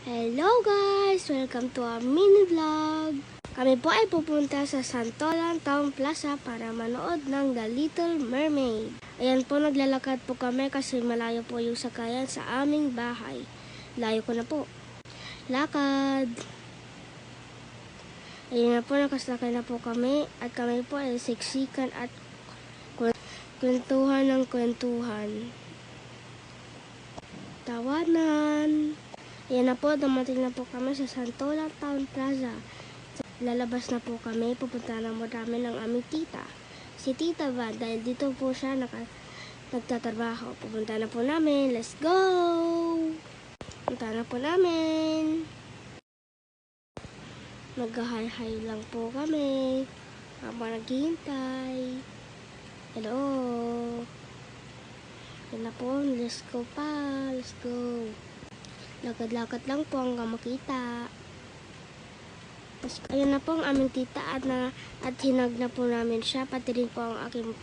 Hello guys! Welcome to our mini vlog. Kami po ay pupunta sa Santolan Town Plaza para manood ng The Little Mermaid. Ayan po, naglalakad po kami kasi malayo po yung sakayan sa aming bahay. Layo ko na po. Lakad! Ayan na po, nakasakay na po kami at kami po ay siksikan at kwentuhan ng kwentuhan. Tawanan! Ayan na po, dumating na po kami sa Santolan Town Plaza. Lalabas na po kami, pupunta na mo namin ng aming tita. Si Tita Van, dahil dito po siya nagtatrabaho. Pupunta na po namin, let's go! Pupunta na po namin. Nag-hi-hi lang po kami habang naghihintay. Hello! Ayan na po, let's go pa, let's go! Lakad-lakad lang po hanggang makita. Tapos, ayun na po ang aming tita at hinag na po namin siya. Pati rin po ang aking